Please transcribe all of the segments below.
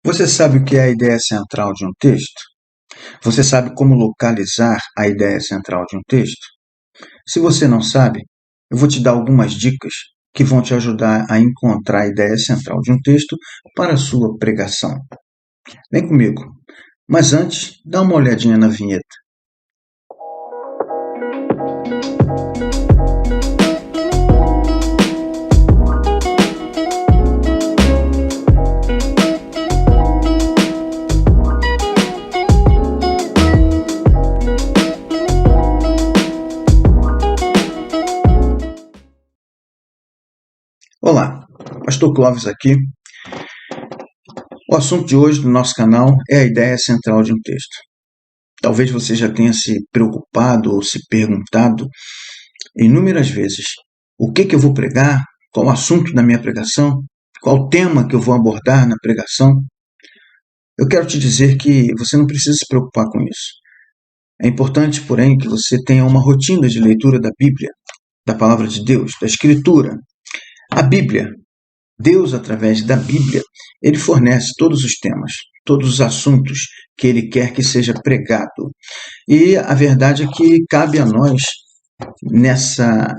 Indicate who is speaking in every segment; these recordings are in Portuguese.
Speaker 1: Você sabe o que é a ideia central de um texto? Você sabe como localizar a ideia central de um texto? Se você não sabe, eu vou te dar algumas dicas que vão te ajudar a encontrar a ideia central de um texto para a sua pregação. Vem comigo. Mas antes, dá uma olhadinha na vinheta. Olá, Pastor Clóvis aqui. O assunto de hoje do nosso canal é a ideia central de um texto. Talvez você já tenha se preocupado ou se perguntado inúmeras vezes: o que eu vou pregar? Qual o assunto da minha pregação? Qual o tema que eu vou abordar na pregação? Eu quero te dizer que você não precisa se preocupar com isso. É importante, porém, que você tenha uma rotina de leitura da Bíblia, da Palavra de Deus, da Escritura. A Bíblia, Deus, através da Bíblia, ele fornece todos os temas, todos os assuntos que ele quer que seja pregado. E a verdade é que cabe a nós, nessa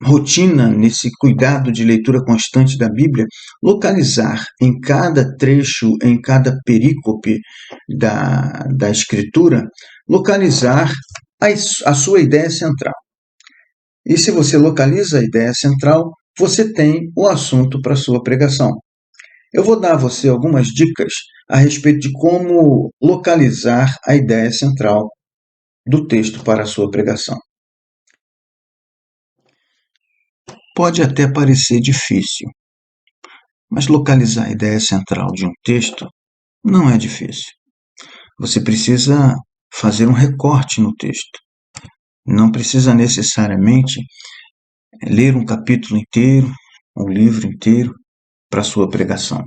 Speaker 1: rotina, nesse cuidado de leitura constante da Bíblia, localizar em cada trecho, em cada perícope da Escritura, localizar a sua ideia central. E se você localiza a ideia central, você tem o assunto para a sua pregação. Eu vou dar a você algumas dicas a respeito de como localizar a ideia central do texto para a sua pregação. Pode até parecer difícil, mas localizar a ideia central de um texto não é difícil. Você precisa fazer um recorte no texto. Não precisa necessariamente ler um capítulo inteiro, um livro inteiro para a sua pregação.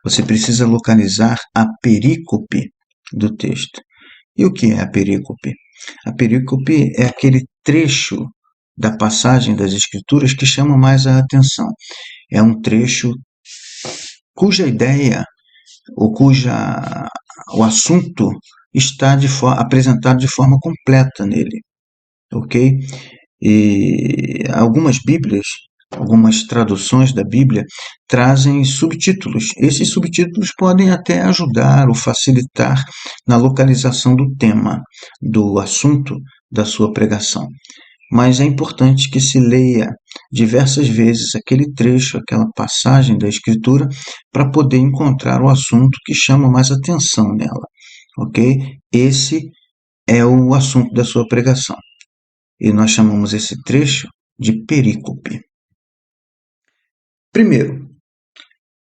Speaker 1: Você precisa localizar a perícope do texto. E o que é a perícope? A perícope é aquele trecho da passagem das Escrituras que chama mais a atenção. É um trecho cuja ideia ou o assunto está apresentado de forma completa nele, ok? E algumas Bíblias, algumas traduções da Bíblia trazem subtítulos. Esses subtítulos podem até ajudar ou facilitar na localização do tema, do assunto da sua pregação. Mas é importante que se leia diversas vezes aquele trecho, aquela passagem da Escritura, para poder encontrar o assunto que chama mais atenção nela, ok? Esse é o assunto da sua pregação. E nós chamamos esse trecho de perícope. Primeiro,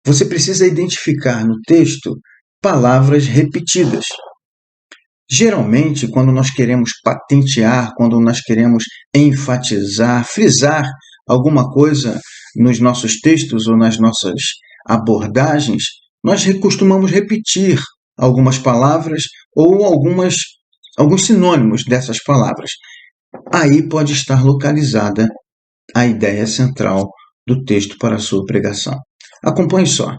Speaker 1: você precisa identificar no texto palavras repetidas. Geralmente, quando nós queremos patentear, quando nós queremos enfatizar, frisar alguma coisa nos nossos textos ou nas nossas abordagens, nós costumamos repetir algumas palavras ou alguns sinônimos dessas palavras. Aí pode estar localizada a ideia central do texto para a sua pregação. Acompanhe só.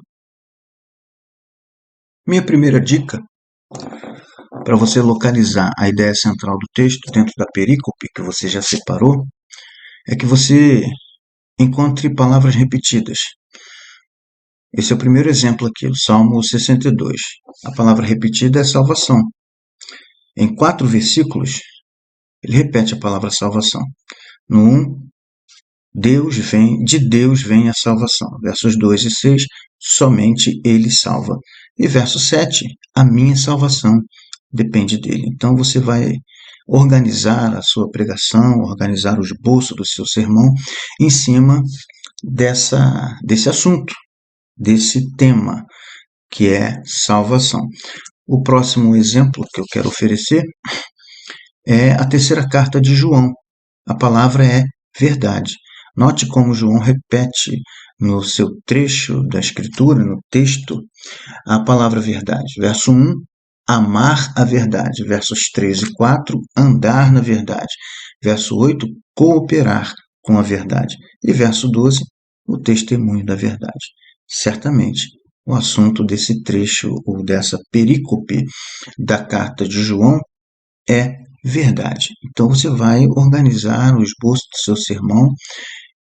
Speaker 1: Minha primeira dica para você localizar a ideia central do texto dentro da perícope que você já separou é que você encontre palavras repetidas. Esse é o primeiro exemplo aqui, o Salmo 62. A palavra repetida é salvação. Em 4 versículos, ele repete a palavra salvação. No 1, de Deus vem a salvação. Versos 2 e 6, somente Ele salva. E verso 7, a minha salvação depende dele. Então você vai organizar a sua pregação, organizar o esboço do seu sermão em cima desse assunto, desse tema, que é salvação. O próximo exemplo que eu quero oferecer é a terceira carta de João. A palavra é verdade. Note como João repete no seu trecho da Escritura, no texto, a palavra verdade. Verso 1, amar a verdade. Versos 3 e 4, andar na verdade. Verso 8, cooperar com a verdade. E verso 12, o testemunho da verdade. Certamente, o assunto desse trecho ou dessa perícope da carta de João é verdade. Então você vai organizar o esboço do seu sermão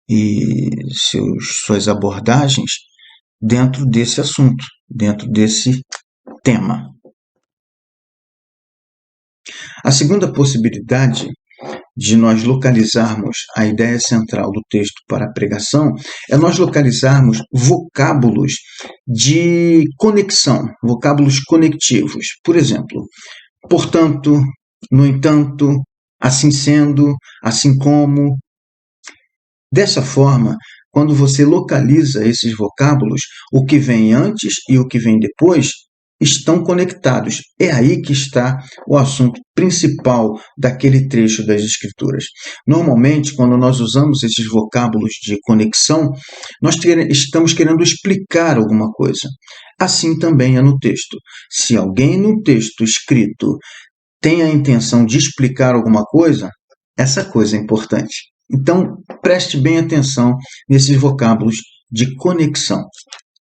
Speaker 1: e suas abordagens dentro desse assunto, dentro desse tema. A segunda possibilidade de nós localizarmos a ideia central do texto para a pregação é nós localizarmos vocábulos de conexão, vocábulos conectivos. Por exemplo, portanto, no entanto, assim sendo, assim como. Dessa forma, quando você localiza esses vocábulos, o que vem antes e o que vem depois estão conectados. É aí que está o assunto principal daquele trecho das Escrituras. Normalmente, quando nós usamos esses vocábulos de conexão, nós estamos querendo explicar alguma coisa. Assim também é no texto. Se alguém no texto escrito tem a intenção de explicar alguma coisa, essa coisa é importante. Então, preste bem atenção nesses vocábulos de conexão.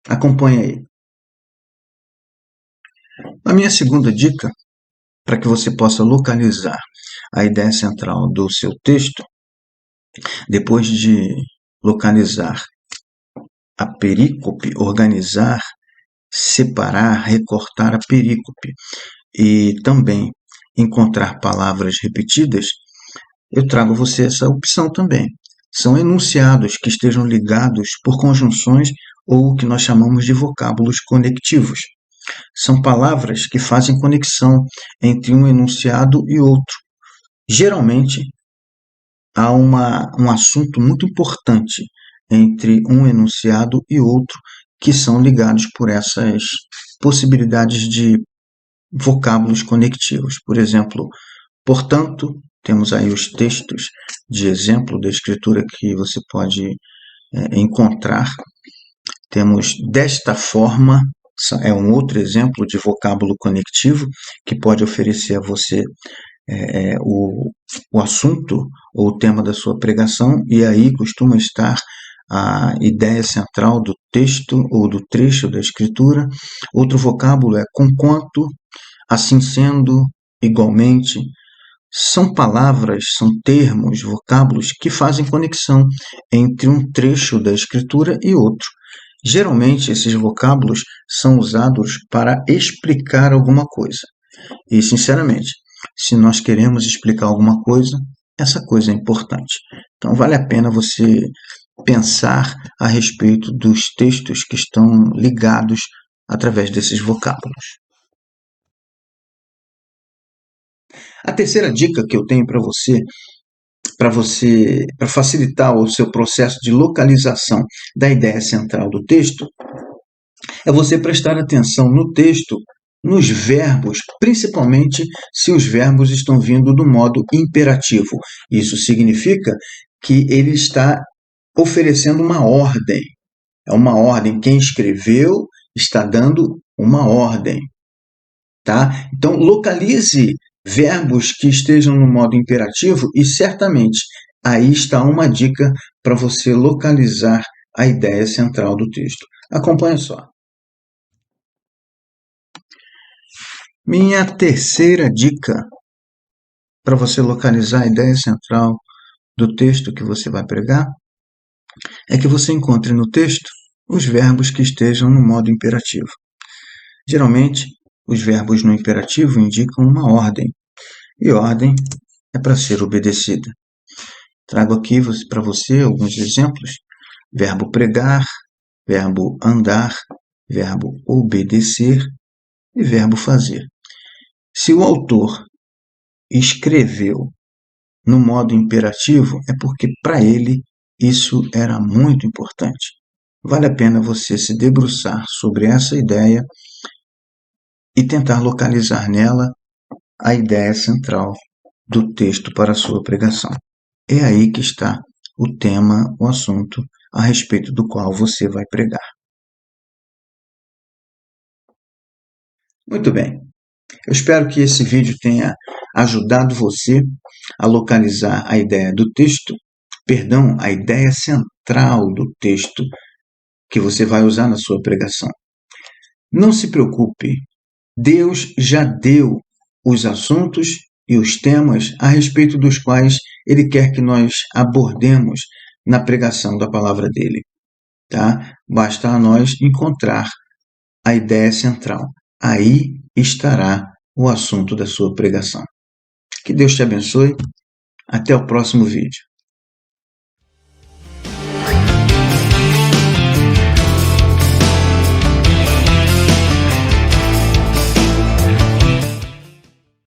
Speaker 1: Acompanhe aí. A minha segunda dica, para que você possa localizar a ideia central do seu texto, depois de localizar a perícope, organizar, separar, recortar a perícope e também encontrar palavras repetidas, eu trago a você essa opção também. São enunciados que estejam ligados por conjunções ou o que nós chamamos de vocábulos conectivos. São palavras que fazem conexão entre um enunciado e outro. Geralmente, há um assunto muito importante entre um enunciado e outro que são ligados por essas possibilidades de vocábulos conectivos. Por exemplo, portanto, temos aí os textos de exemplo da escritura que você pode encontrar. Temos desta forma, é um outro exemplo de vocábulo conectivo que pode oferecer a você o assunto ou o tema da sua pregação, e aí costuma estar a ideia central do texto ou do trecho da escritura. Outro vocábulo é conquanto, assim sendo, igualmente. São palavras, são termos, vocábulos que fazem conexão entre um trecho da escritura e outro. Geralmente, esses vocábulos são usados para explicar alguma coisa. E, sinceramente, se nós queremos explicar alguma coisa, essa coisa é importante. Então, vale a pena você pensar a respeito dos textos que estão ligados através desses vocábulos. A terceira dica que eu tenho para facilitar o seu processo de localização da ideia central do texto, é você prestar atenção no texto, nos verbos, principalmente se os verbos estão vindo do modo imperativo. Isso significa que ele está oferecendo uma ordem. É uma ordem. Quem escreveu está dando uma ordem. Tá? Então, localize verbos que estejam no modo imperativo e certamente aí está uma dica para você localizar a ideia central do texto. Acompanhe só. Minha terceira dica para você localizar a ideia central do texto que você vai pregar é que você encontre no texto os verbos que estejam no modo imperativo. Geralmente, os verbos no imperativo indicam uma ordem, e ordem é para ser obedecida. Trago aqui para você alguns exemplos: verbo pregar, verbo andar, verbo obedecer e verbo fazer. Se o autor escreveu no modo imperativo, é porque para ele isso era muito importante. Vale a pena você se debruçar sobre essa ideia e tentar localizar nela a ideia central do texto para a sua pregação. É aí que está o tema, o assunto a respeito do qual você vai pregar. Muito bem. Eu espero que esse vídeo tenha ajudado você a localizar a ideia do texto, a ideia central do texto que você vai usar na sua pregação. Não se preocupe, Deus já deu os assuntos e os temas a respeito dos quais Ele quer que nós abordemos na pregação da palavra dele. Tá? Basta a nós encontrar a ideia central. Aí estará o assunto da sua pregação. Que Deus te abençoe. Até o próximo vídeo.